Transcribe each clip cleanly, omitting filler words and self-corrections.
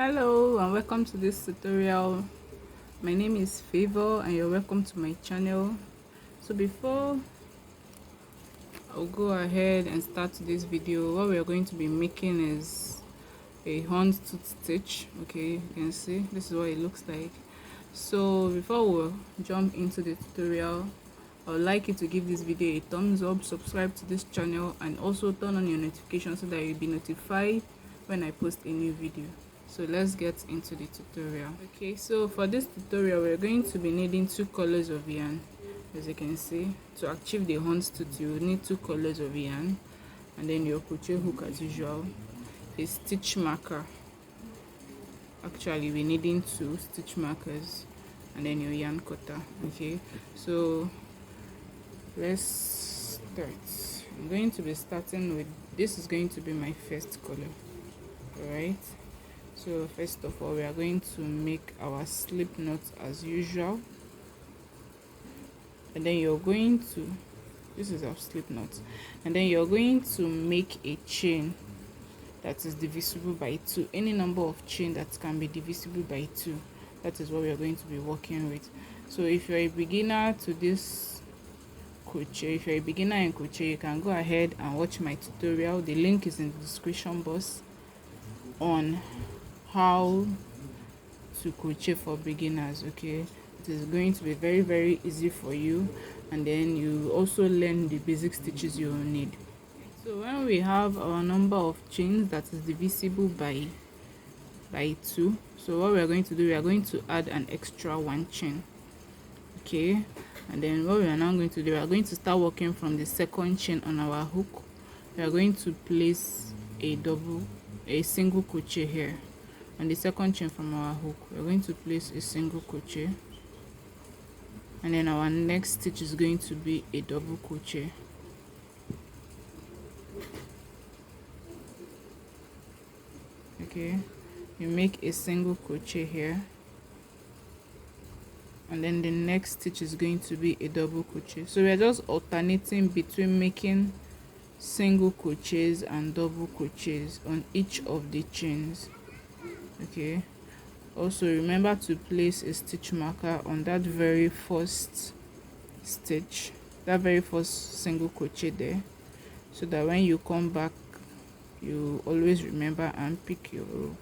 Hello and welcome to this tutorial. My name is Favor and you're welcome to my channel. So before I'll go ahead and start this video, what we are going to be making is a houndstooth stitch. Okay, you can see this is what it looks like. So before we jump into the tutorial, I would like you to give this video a thumbs up, subscribe to this channel, and also turn on your notifications so that you'll be notified when I post a new video. So let's get into the tutorial. Okay, so for this tutorial we're going to be needing 2 colors of yarn. As you can see, to achieve the houndstooth you will need 2 colors of yarn, and then your crochet hook as usual, a stitch marker. Actually we're needing 2 stitch markers, and then your yarn cutter. Okay, so let's start. I'm going to be starting with this. Is going to be my first color. All right, so first of all we are going to make our slip knot as usual, and then you're going to, this is our slip knot, and then you're going to make a chain that is divisible by 2. Any number of chain that can be divisible by 2, that is what we are going to be working with. So if you're a beginner to this crochet, if you're a beginner in crochet, you can go ahead and watch my tutorial. The link is in the description box on how to crochet for beginners. Okay, it is going to be very easy for you, and then you also learn the basic stitches you will need. So when we have our number of chains that is divisible by 2, so what we are going to do, we are going to add an extra 1 chain. Okay, and then what we are now going to do, we are going to start working from the second chain on our hook. We are going to place a single crochet here on the second chain from our hook. We're going to place a single crochet, and then our next stitch is going to be a double crochet. Okay, you make a single crochet here, and then the next stitch is going to be a double crochet. So we are just alternating between making single crochets and double crochets on each of the chains. Okay, also remember to place a stitch marker on that very first stitch, that very first single crochet there, so that when you come back you always remember and pick your row.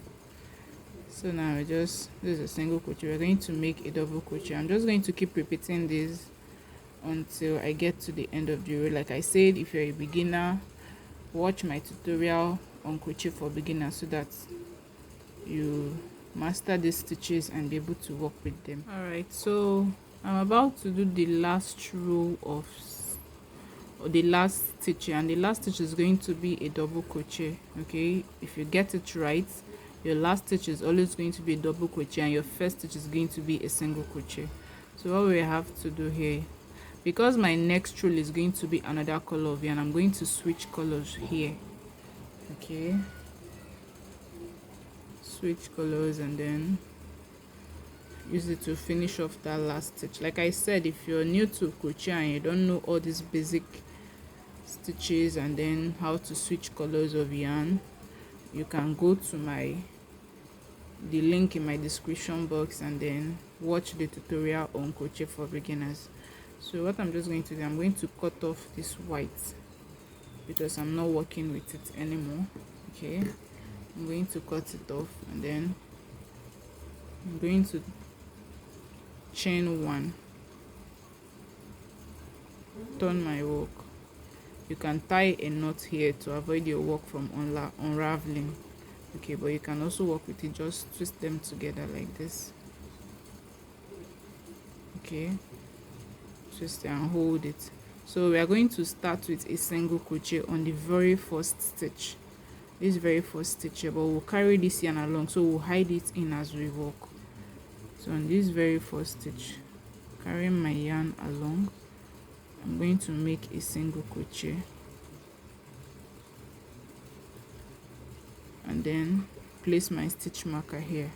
So now this is a single crochet, we're going to make a double crochet. I'm just going to keep repeating this until I get to the end of the row. Like I said, if you're a beginner, watch my tutorial on crochet for beginners so that you master these stitches and be able to work with them. All right, so I'm about to do the last row of, or the last stitch, and the last stitch is going to be a double crochet. Okay, if you get it right, your last stitch is always going to be a double crochet, and your first stitch is going to be a single crochet. So what we have to do here, because my next roll is going to be another color of yarn, I'm going to switch colors here. Okay, switch colors and then use it to finish off that last stitch. Like I said, if you're new to crochet and you don't know all these basic stitches and then how to switch colors of yarn, you can go to the link in my description box and then watch the tutorial on crochet for beginners. So what I'm just going to do, I'm going to cut off this white because I'm not working with it anymore. Okay, I'm going to cut it off, and then I'm going to chain 1, turn my work. You can tie a knot here to avoid your work from unraveling. Okay, but you can also work with it, just twist them together like this. Okay, twist it and hold it. So we are going to start with a single crochet on the very first stitch, this very first stitch here, but we'll carry this yarn along, so we'll hide it in as we work. So on this very first stitch, carrying my yarn along, I'm going to make a single crochet, and then place my stitch marker here,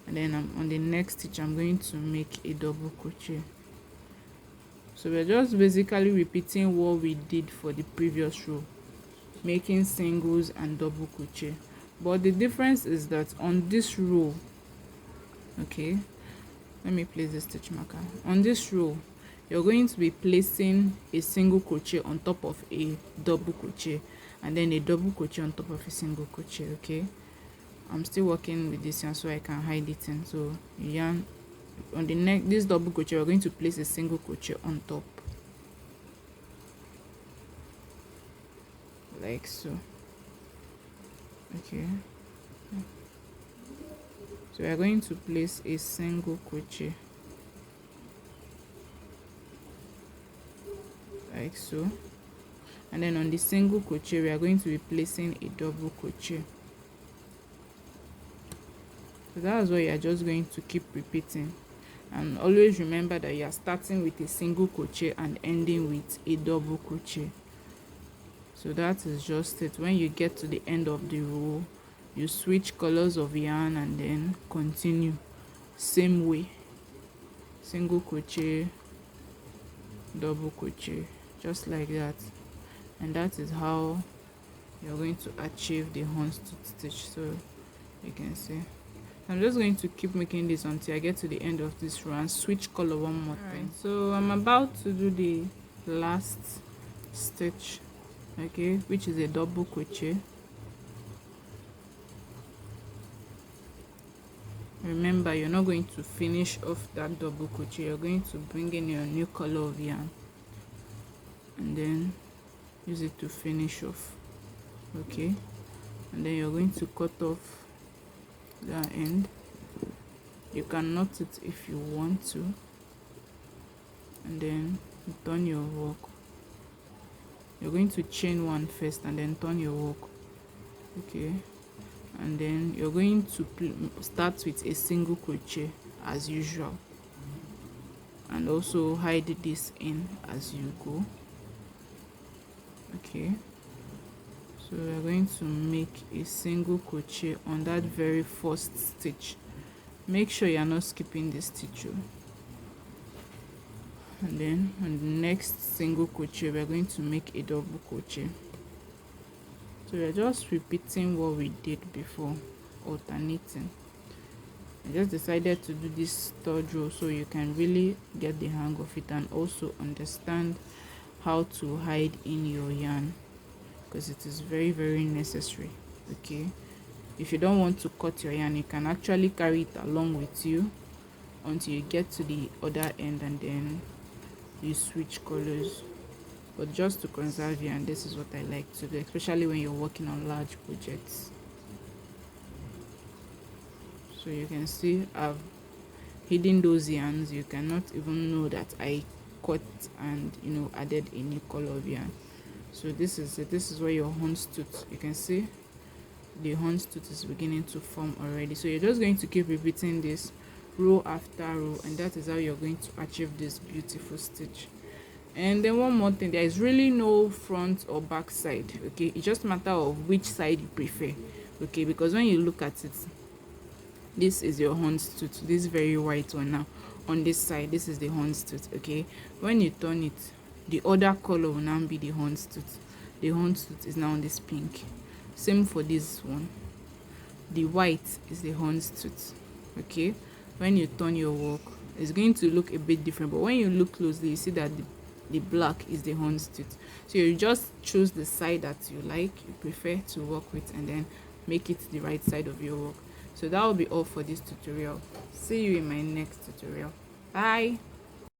and then on the next stitch I'm going to make a double crochet. So we're just basically repeating what we did for the previous row, making singles and double crochet. but the difference is that on this row, okay, let me place the stitch marker. On this row, you're going to be placing a single crochet on top of a double crochet, and then a double crochet on top of a single crochet. Okay, I'm still working with this yarn so I can hide it in. So yarn on the neck, this double crochet, we're going to place a single crochet on top, like so. Okay, so we are going to place a single crochet like so, and then on the single crochet we are going to be placing a double crochet. So that's what you are just going to keep repeating, and always remember that you are starting with a single crochet and ending with a double crochet. So that is just it. When you get to the end of the row, you switch colors of yarn and then continue same way, single crochet, double crochet, just like that. And that is how you're going to achieve the houndstooth stitch. So you can see I'm just going to keep making this until I get to the end of this row and switch color one more time. So I'm about to do the last stitch, okay, which is a double crochet. Remember, you're not going to finish off that double crochet, you're going to bring in your new color of yarn and then use it to finish off. Okay, and then you're going to cut off that end. You can knot it if you want to, and then turn your work. You're going to chain one first and then turn your work. Okay, and then you're going to start with a single crochet as usual, and also hide this in as you go. Okay, so we're going to make a single crochet on that very first stitch. Make sure you're not skipping the stitch, and then on the next single crochet we're going to make a double crochet. So we're just repeating what we did before, alternating. I just decided to do this third row so you can really get the hang of it and also understand how to hide in your yarn, because it is very, very necessary. Okay, if you don't want to cut your yarn, you can actually carry it along with you until you get to the other end and then you switch colors. But just to conserve yarn, this is what I like to do, especially when you're working on large projects. So you can see I've hidden those yarns. You cannot even know that I cut and added a new color of yarn. So this is it. This is where your houndstooth, you can see the houndstooth is beginning to form already. So you're just going to keep repeating this row after row, and that is how you're going to achieve this beautiful stitch. And then one more thing, there is really no front or back side. Okay, it's just a matter of which side you prefer. Okay, because when you look at it, this is your houndstooth, this very white one. Now on this side, this is the houndstooth. Okay, when you turn it, the other color will now be the houndstooth. The houndstooth is now on this pink. Same for this one, the white is the houndstooth. Okay, when you turn your work, it's going to look a bit different, but when you look closely, you see that the black is the houndstooth. So you just choose the side that you like, you prefer to work with, and then make it the right side of your work. So that will be all for this tutorial. See you in my next tutorial. Bye.